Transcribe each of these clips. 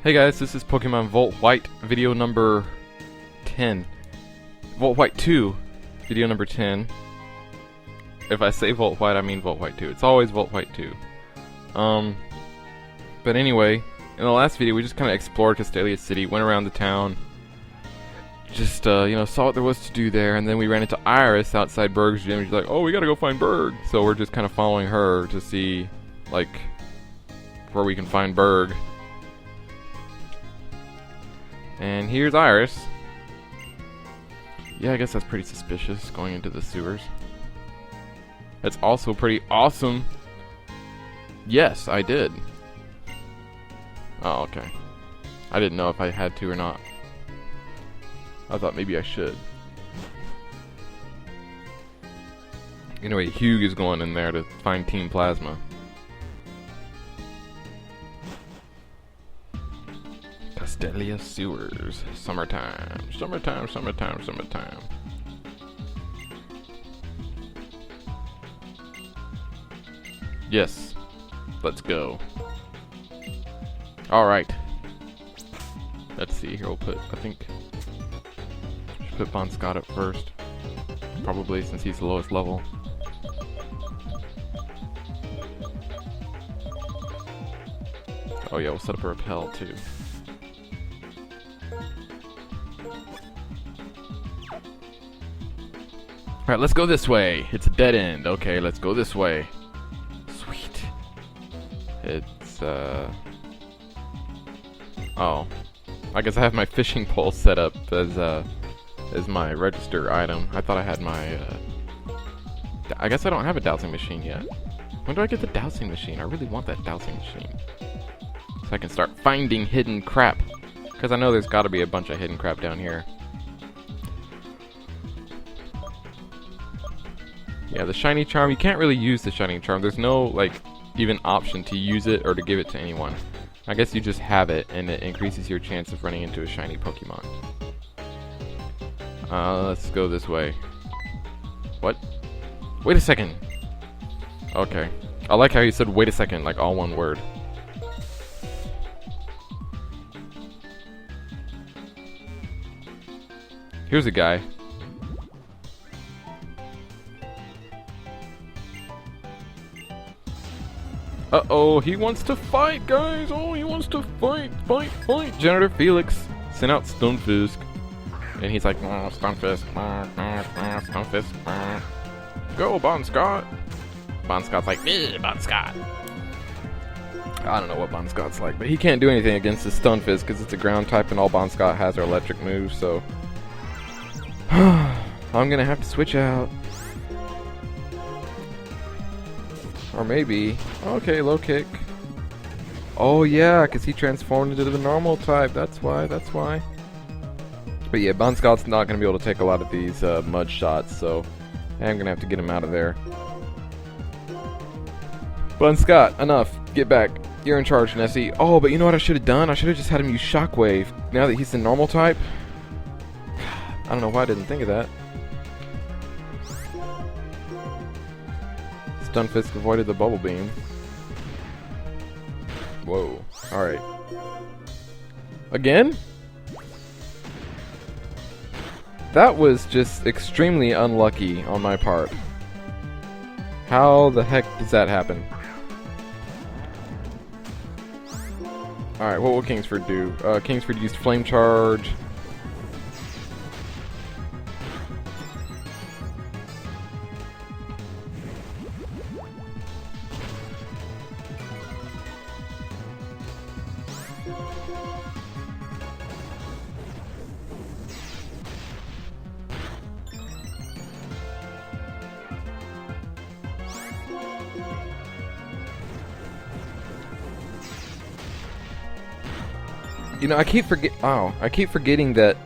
Hey guys, this is Pokemon Volt White, video number 10. Volt White 2, video number 10. If I say Volt White, I mean Volt White 2. It's always Volt White 2. But anyway, in the last video we just kind of explored Castelia City, went around the town, just, saw what there was to do there, and then we ran into Iris outside Berg's gym, and she's like, oh, we gotta go find Berg. So we're just kind of following her to see, like, where we can find Berg. And here's Iris. Yeah, I guess that's pretty suspicious, going into the sewers. That's also pretty awesome. Yes, I did. Oh, okay. I didn't know if I had to or not. I thought maybe I should. Anyway, Hugh is going in there to find Team Plasma. Castelia Sewers. Summertime. Summertime, summertime, summertime. Yes. Let's go. Alright. Let's see. Here we'll put, I think, should put Whimsicott up first. Probably, since he's the lowest level. Oh yeah, we'll set up a repel too. Alright, let's go this way. It's a dead end. Okay, let's go this way. Sweet. It's, oh. I guess I have my fishing pole set up as my register item. I thought I had my, I guess I don't have a dowsing machine yet. When do I get the dowsing machine? I really want that dowsing machine. So I can start finding hidden crap. Because I know there's gotta be a bunch of hidden crap down here. Yeah, the shiny charm, you can't really use the shiny charm. There's no, like, even option to use it or to give it to anyone. I guess you just have it, and it increases your chance of running into a shiny Pokemon. Let's go this way. What? Wait a second! Okay. I like how you said wait a second, like all one word. Here's a guy. Uh-oh, he wants to fight, guys! Oh, he wants to fight! Janitor Felix sent out Stunfisk. And he's like, Stunfisk, Stunfisk, go, Whimsicott! Whimsicott's like, Whimsicott! I don't know what Whimsicott's like, but he can't do anything against the Stunfisk because it's a ground type and all Whimsicott has are electric moves, so... I'm gonna have to switch out. Or maybe... Okay, low kick. Oh yeah, because he transformed into the normal type. That's why. But yeah, Whimsicott's not going to be able to take a lot of these mud shots, so I'm going to have to get him out of there. Whimsicott, enough. Get back. You're in charge, Nessie. Oh, but you know what I should have done? I should have just had him use Shockwave. Now that he's the normal type. I don't know why I didn't think of that. Stunfisk avoided the Bubble Beam. Whoa. Alright. Again? That was just extremely unlucky on my part. How the heck does that happen? Alright, what will Kingsford do? Kingsford used Flame Charge. You know, I keep forgetting that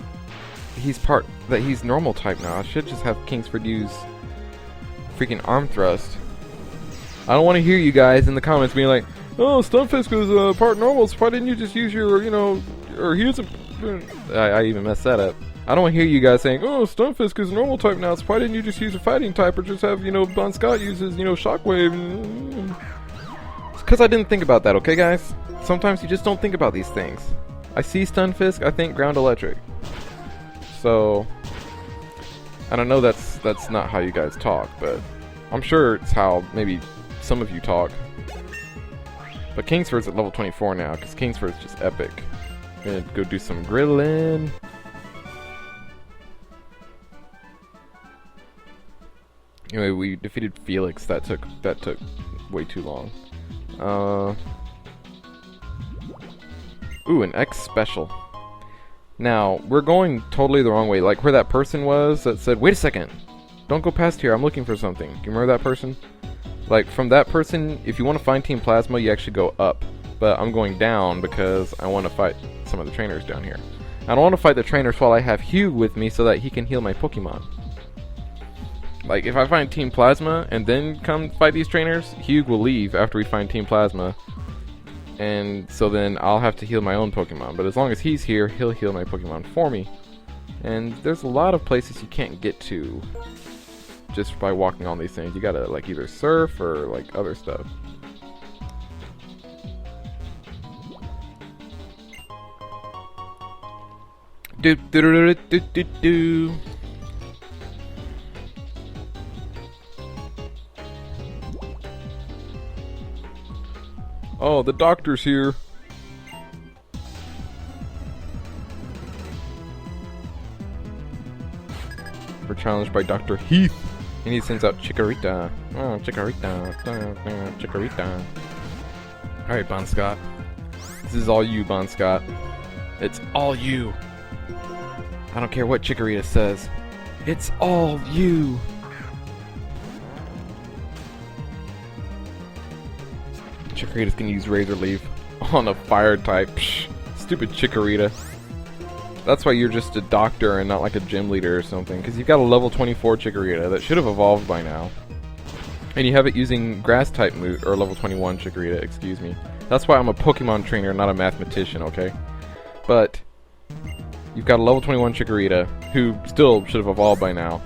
he's normal type now. I should just have Kingsford use freaking Arm Thrust. I don't want to hear you guys in the comments being like, "Oh, Stunfisk is part normal, so why didn't you just use your, or he doesn't." I even messed that up. I don't want to hear you guys saying, "Oh, Stunfisk is normal type now, so why didn't you just use a fighting type or just have, Whimsicott uses, Shockwave?" It's because I didn't think about that, okay, guys? sometimes you just don't think about these things. I see Stunfisk, I think Ground Electric. So, and I know that's not how you guys talk, but I'm sure it's how maybe some of you talk. But Kingsford's at level 24 now, because Kingsford's just epic. Gonna go do some grilling. Anyway, we defeated Felix. That took way too long. Ooh, an X special. Now, we're going totally the wrong way. Like where that person was that said, wait a second, don't go past here, I'm looking for something. Do you remember that person? Like, from that person, if you want to find Team Plasma, you actually go up. But I'm going down because I want to fight some of the trainers down here. I don't want to fight the trainers while I have Hugh with me so that he can heal my Pokemon. Like, if I find Team Plasma and then come fight these trainers, Hugh will leave after we find Team Plasma. And so then I'll have to heal my own Pokemon. But as long as he's here, he'll heal my Pokemon for me. And there's a lot of places you can't get to just by walking on these things. You gotta, like, either surf or, like, other stuff. Do do do do do do. Oh, the doctor's here. We're challenged by Dr. Heath, and he sends out Chikorita. Oh, Chikorita. Chikorita. Alright, Bonscott. This is all you, Bonscott. It's all you. I don't care what Chikorita says. It's all you. Chikorita's gonna use Razor Leaf on a fire type. Psh, stupid Chikorita. That's why you're just a doctor and not like a gym leader or something. Because you've got a level 24 Chikorita that should have evolved by now. And you have it using grass type move, or level 21 Chikorita, excuse me. That's why I'm a Pokemon trainer, not a mathematician, okay? But you've got a level 21 Chikorita, who still should have evolved by now.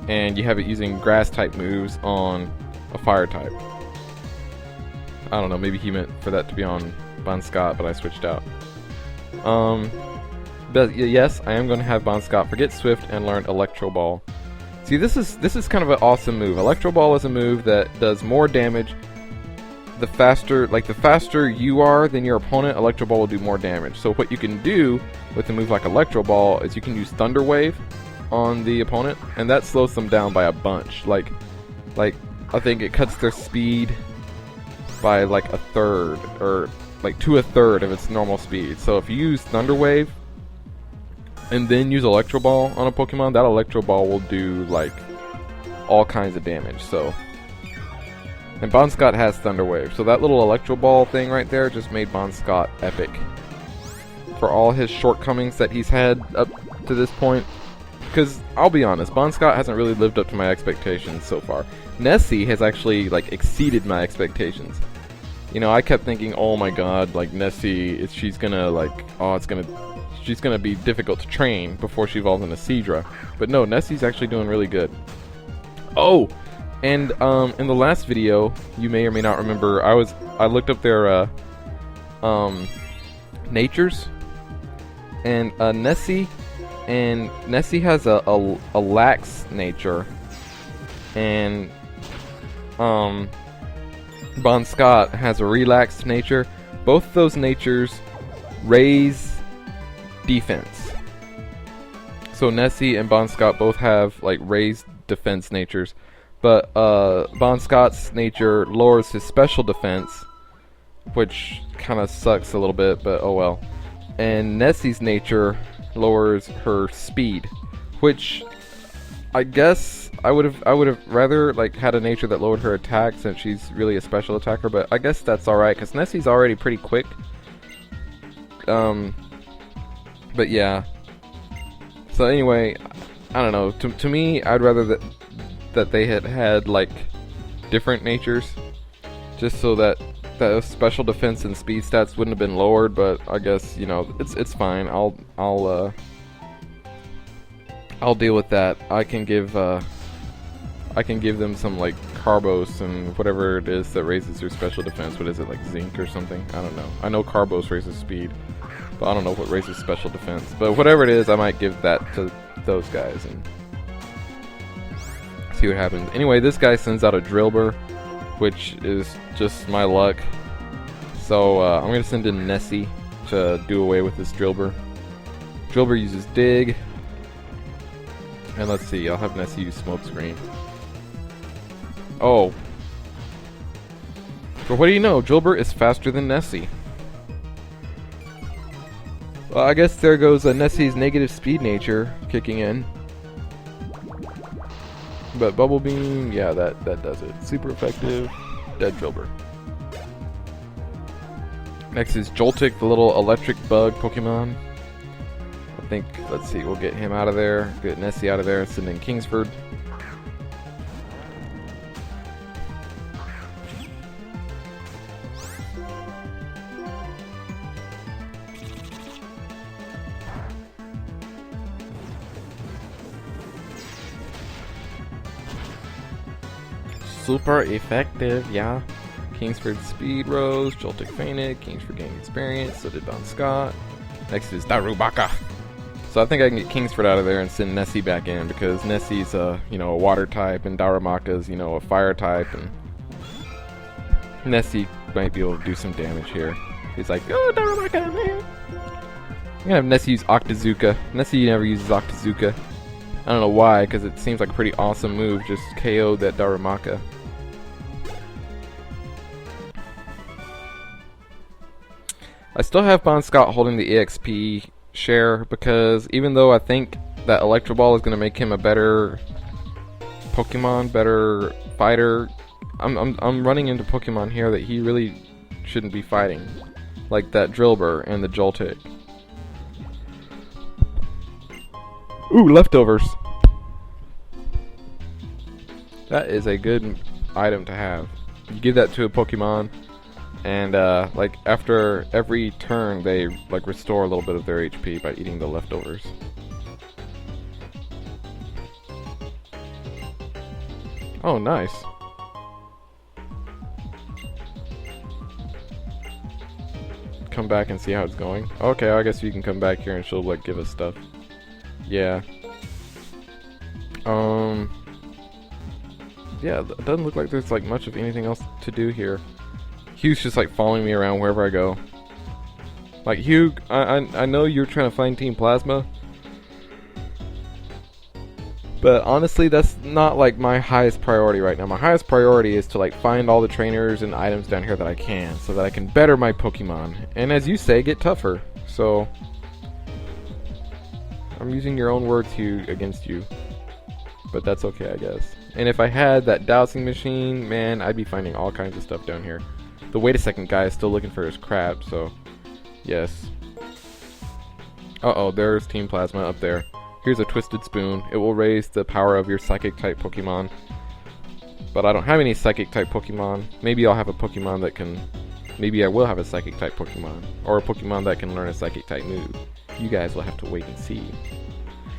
And you have it using grass type moves on a fire type. I don't know, maybe he meant for that to be on Bonscott, but I switched out. But yes, I am going to have Bonscott forget Swift and learn Electro Ball. See, this is kind of an awesome move. Electro Ball is a move that does more damage the faster you are than your opponent. Electro Ball will do more damage. So what you can do with a move like Electro Ball is you can use Thunder Wave on the opponent, and that slows them down by a bunch. Like I think it cuts their speed by like a third, or like to a third of its normal speed. So if you use Thunder Wave and then use Electro Ball on a Pokemon, that Electro Ball will do like all kinds of damage. So, and Bonscott has Thunder Wave, so that little Electro Ball thing right there just made Bonscott epic. For all his shortcomings that he's had up to this point, because I'll be honest, Bonscott hasn't really lived up to my expectations so far. Nessie has actually like exceeded my expectations. You know, I kept thinking, oh my god, like Nessie, she's gonna like, she's gonna be difficult to train before she evolves into Seadra. But no, Nessie's actually doing really good. Oh, and in the last video, you may or may not remember, I looked up their natures, and Nessie has a lax nature, and Bonscott has a relaxed nature. Both those natures raise defense. So Nessie and Bonscott both have like raised defense natures, but Bonscott's nature lowers his special defense, which kind of sucks a little bit, but oh well. And Nessie's nature lowers her speed, which I guess I would have rather like had a nature that lowered her attack, since she's really a special attacker. But I guess that's all right, because Nessie's already pretty quick. But yeah. So anyway, I don't know. To me, I'd rather that they had like different natures, just so that the special defense and speed stats wouldn't have been lowered. But I guess, you know, it's fine. I'll deal with that. I can give them some like Carbos and whatever it is that raises your special defense. What is it, like Zinc or something? I don't know. I know Carbos raises speed, but I don't know what raises special defense. But whatever it is, I might give that to those guys and see what happens. Anyway, this guy sends out a Drillbur, which is just my luck. So I'm going to send in Nessie to do away with this Drillbur. Drillbur uses Dig. And let's see, I'll have Nessie use Smokescreen. Oh. But what do you know? Drillbur is faster than Nessie. Well, I guess there goes Nessie's negative speed nature kicking in. But Bubble Beam, yeah, that does it. Super effective. Dead Drillbur. Next is Joltik, the little electric bug Pokemon. I think, let's see, we'll get him out of there. Get Nessie out of there. Send in Kingsford. Super effective, yeah. Kingsford Speed Rose, Joltik fainted, Kingsford gained experience, so did Scott. Next is Darubaka. So I think I can get Kingsford out of there and send Nessie back in because Nessie's a water type and Darumaka's a fire type, and Nessie might be able to do some damage here. He's like, oh, Darumaka, man. I'm gonna have Nessie use Octazooka. Nessie never uses Octazooka. I don't know why, because it seems like a pretty awesome move. Just KO that Darumaka. I still have Scott holding the EXP share because even though I think that Electro Ball is going to make him a better Pokemon, better fighter, I'm running into Pokemon here that he really shouldn't be fighting, like that Drillbur and the Joltik. Ooh, leftovers. That is a good item to have. You give that to a Pokemon, and like after every turn, they like restore a little bit of their HP by eating the leftovers. Oh, nice. Come back and see how it's going. Okay, I guess you can come back here and she'll like give us stuff. Yeah. Yeah, it doesn't look like there's like much of anything else to do here. Hugh's just like following me around wherever I go. Like, Hugh, I know you're trying to find Team Plasma, but honestly, that's not like my highest priority right now. My highest priority is to like find all the trainers and items down here that I can, so that I can better my Pokemon. And as you say, get tougher. So I'm using your own words, Hugh, against you. But that's okay, I guess. And if I had that dowsing machine, man, I'd be finding all kinds of stuff down here. The wait a second guy is still looking for his crab, so yes. Uh-oh, there's Team Plasma up there. Here's a Twisted Spoon. It will raise the power of your Psychic-type Pokemon. But I don't have any Psychic-type Pokemon. Maybe I'll have a Pokemon that can... Maybe I will have a Psychic-type Pokemon. Or a Pokemon that can learn a Psychic-type move. You guys will have to wait and see.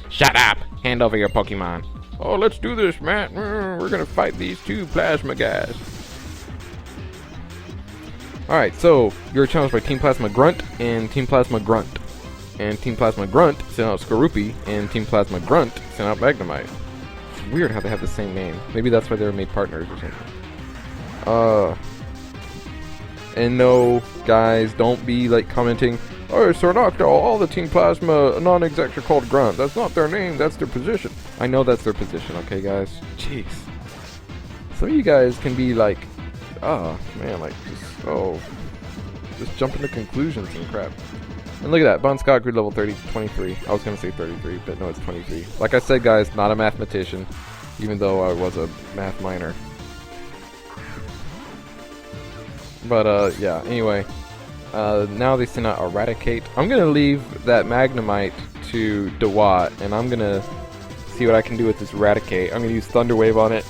Shut up! Hand over your Pokemon. Oh, let's do this, Matt. We're gonna fight these two Plasma guys. Alright, so you're challenged by Team Plasma Grunt and Team Plasma Grunt. And Team Plasma Grunt sent out Skorupi, and Team Plasma Grunt sent out Magnemite. It's weird how they have the same name. Maybe that's why they were made partners or something. And no, guys, don't be like commenting, oh, Sir Noctowl, all the Team Plasma non-execs are called Grunt. That's not their name, that's their position. I know that's their position, okay, guys? Jeez. Some of you guys can be like, oh, man, like, just jumping to conclusions and crap. And look at that, Scott grew level 23. I was going to say 33, but no, it's 23. Like I said, guys, not a mathematician, even though I was a math minor. But, yeah, anyway. Now they send out Eradicate. I'm going to leave that Magnemite to Dewat, and I'm going to see what I can do with this Eradicate. I'm going to use Thunder Wave on it.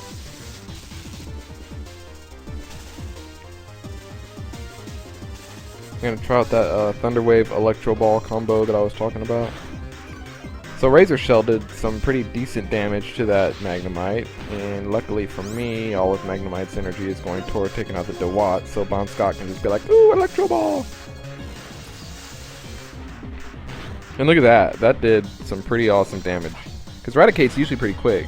I'm going to try out that Thunder Wave Electro Ball combo that I was talking about. So Razor Shell did some pretty decent damage to that Magnemite, and luckily for me, all of Magnemite's energy is going toward taking out the Dewott, so Scott can just be like, ooh, Electro Ball! And look at that, that did some pretty awesome damage. Because Raticate's usually pretty quick.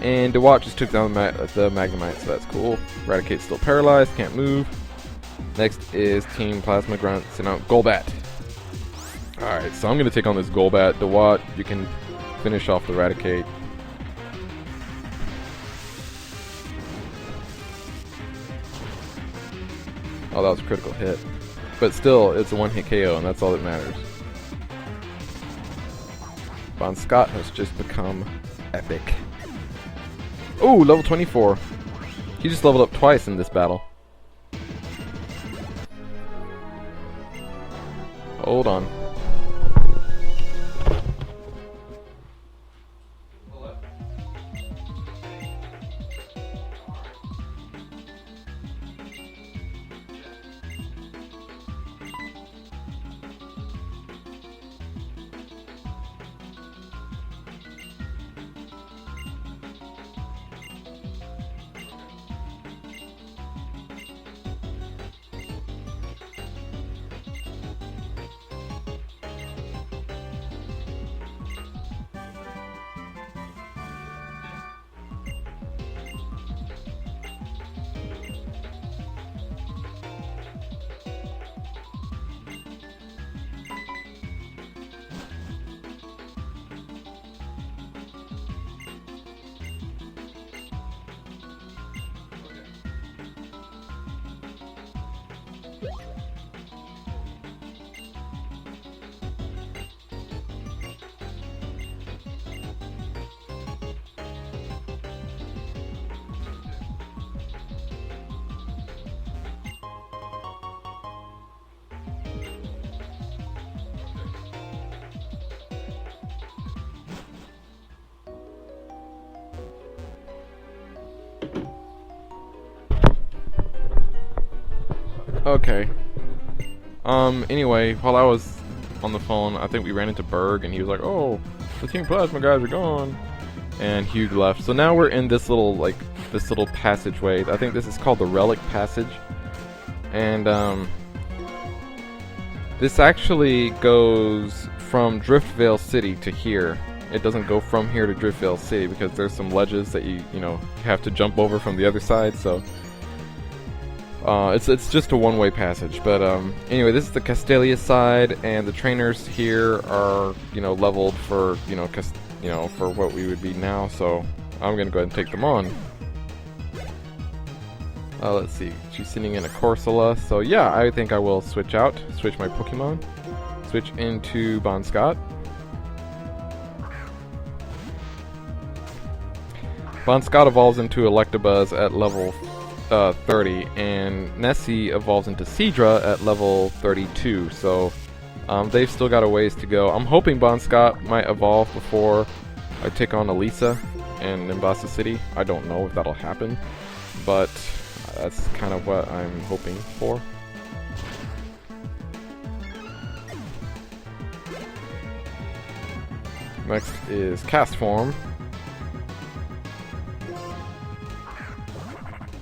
And Dewott just took down the Magnemite, so that's cool. Raticate's still paralyzed, can't move. Next is Team Plasma Grunt, send out Golbat. Alright, so I'm going to take on this Golbat. Dewott, you can finish off the Raticate. Oh, that was a critical hit. But still, it's a one-hit KO, and that's all that matters. Scott has just become epic. Ooh, level 24. He just leveled up twice in this battle. Hold on. Okay. Anyway, while I was on the phone, I think we ran into Berg, and he was like, "Oh, the Team Plasma guys are gone," and Hugh left. So now we're in this little passageway. I think this is called the Relic Passage, and this actually goes from Driftvale City to here. It doesn't go from here to Driftvale City because there's some ledges that you have to jump over from the other side. So. It's just a one-way passage, but anyway, this is the Castelia side, and the trainers here are leveled for for what we would be now. So I'm gonna go ahead and take them on. Let's see, she's sitting in a Corsola, so yeah, I think I will switch my Pokemon, switch into Scott. Scott evolves into Electabuzz at level 30, and Nessie evolves into Seadra at level 32, so they've still got a ways to go. I'm hoping Scott might evolve before I take on Elisa in Nimbasa City. I don't know if that'll happen, but that's kind of what I'm hoping for. Next is Cast Form.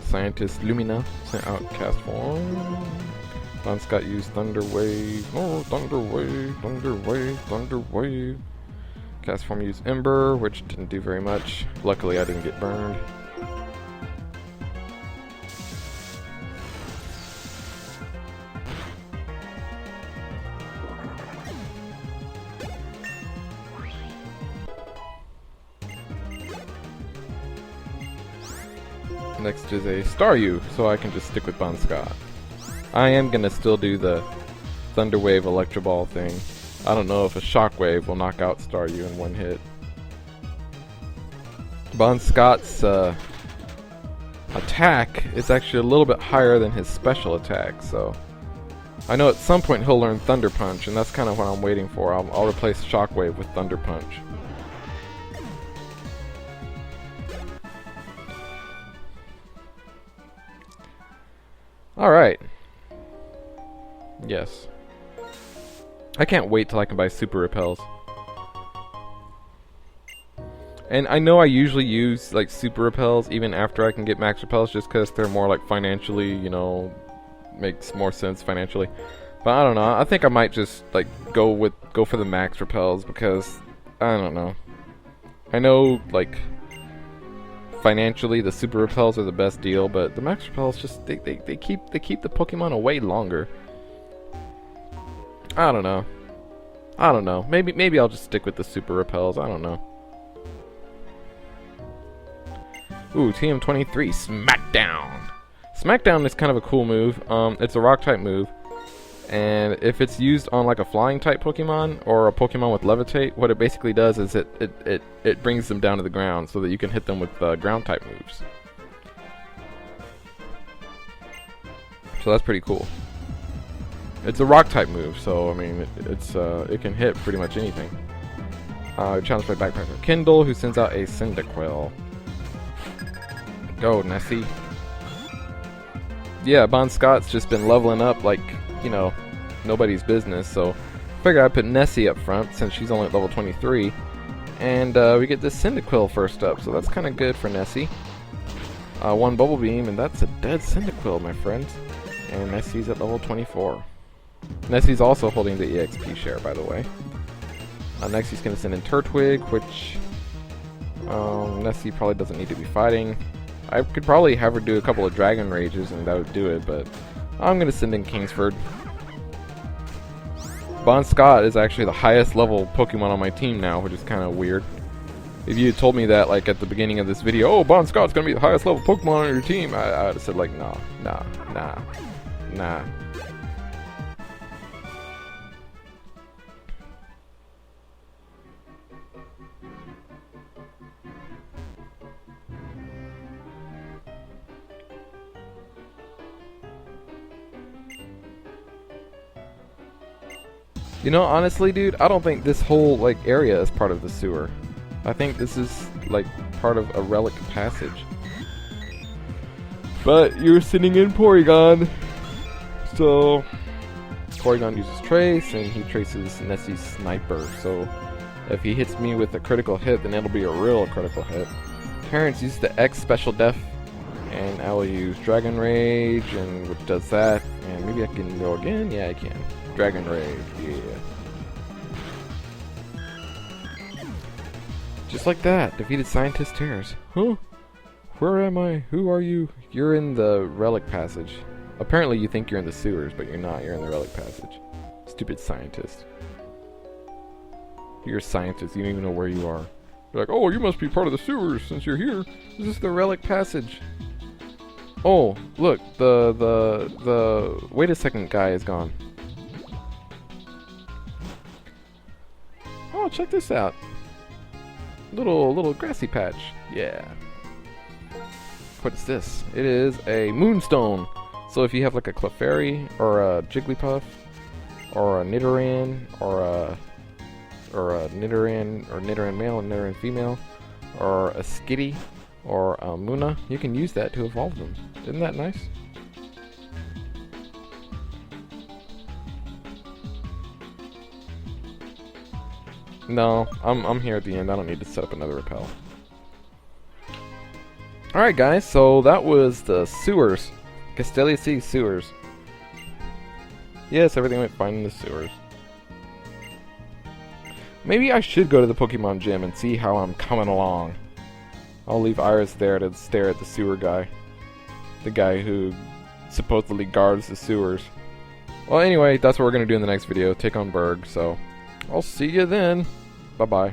Scientist Lumina sent out Cast Form. Scott used Thunder Wave. Oh, Thunder Wave, Thunder Wave, Thunder Wave. Cast Form used Ember, which didn't do very much. Luckily, I didn't get burned. Next is a Staryu, so I can just stick with Scott. I am gonna still do the Thunder Wave Electro Ball thing. I don't know if a Shockwave will knock out Staryu in one hit. Scott's attack is actually a little bit higher than his special attack, so I know at some point he'll learn Thunder Punch, and that's kind of what I'm waiting for. I'll replace Shockwave with Thunder Punch. Alright. Yes. I can't wait till I can buy Super Repels. And I know I usually use like super repels even after I can get max repels, just because they're more like financially, you know, makes more sense financially. But I don't know. I think I might just like go for the max repels, because I don't know. I know like financially the super repels are the best deal, but the max repels just they keep the Pokemon away longer. I don't know. Maybe I'll just stick with the super repels. I don't know. Ooh, TM23 Smackdown. Smackdown is kind of a cool move. It's a rock type move, and if it's used on like a flying type Pokemon or a Pokemon with levitate, what it basically does is it brings them down to the ground so that you can hit them with ground type moves. So that's pretty cool. It's a rock type move, so I mean it can hit pretty much anything. Challenge by Backpacker Kindle, who sends out a Cyndaquil. Go, Nessie. Yeah, Bon Scott's just been leveling up like, you know, nobody's business, so I figured I'd put Nessie up front since she's only at level 23. And we get this Cyndaquil first up, so that's kind of good for Nessie. One Bubble Beam, and that's a dead Cyndaquil, my friends. And Nessie's at level 24. Nessie's also holding the EXP share, by the way. Next he's going to send in Turtwig, which Nessie probably doesn't need to be fighting. I could probably have her do a couple of Dragon Rages and that would do it, but I'm going to send in Kingsford. Bon Scott is actually the highest level Pokemon on my team now, which is kind of weird. If you had told me that like at the beginning of this video, oh, Bon Scott's going to be the highest level Pokemon on your team, I would have said like, nah. You know, honestly, dude, I don't think this whole, like, area is part of the sewer. I think this is, like, part of a relic passage. But you're sitting in Porygon. So, Porygon uses Trace, and he traces Nessie's Sniper. So, if he hits me with a critical hit, then it'll be a real critical hit. Parents use the X special def, and I will use Dragon Rage, and which does that. And maybe I can go again? Yeah, I can. Dragon Rage, yeah. Just like that, defeated Scientist Tears. Huh? Where am I? Who are you? You're in the Relic Passage. Apparently you think you're in the sewers, but you're not. You're in the Relic Passage. Stupid scientist. You're a scientist, you don't even know where you are. You're like, oh, you must be part of the sewers since you're here. This is the Relic Passage. Oh, look, the wait a second guy is gone. Oh, check this out. Little grassy patch. Yeah. What is this? It is a Moonstone. So if you have like a Clefairy or a Jigglypuff or a Nidoran or a Nidoran male and Nidoran female or a Skitty or a Munna, you can use that to evolve them. Isn't that nice? No, I'm here at the end. I don't need to set up another repel. Alright guys, so that was the sewers. Castelia Sewers. Yes, everything went fine in the sewers. Maybe I should go to the Pokemon Gym and see how I'm coming along. I'll leave Iris there to stare at the sewer guy. The guy who supposedly guards the sewers. Well, anyway, that's what we're going to do in the next video. Take on Berg, so I'll see you then. Bye-bye.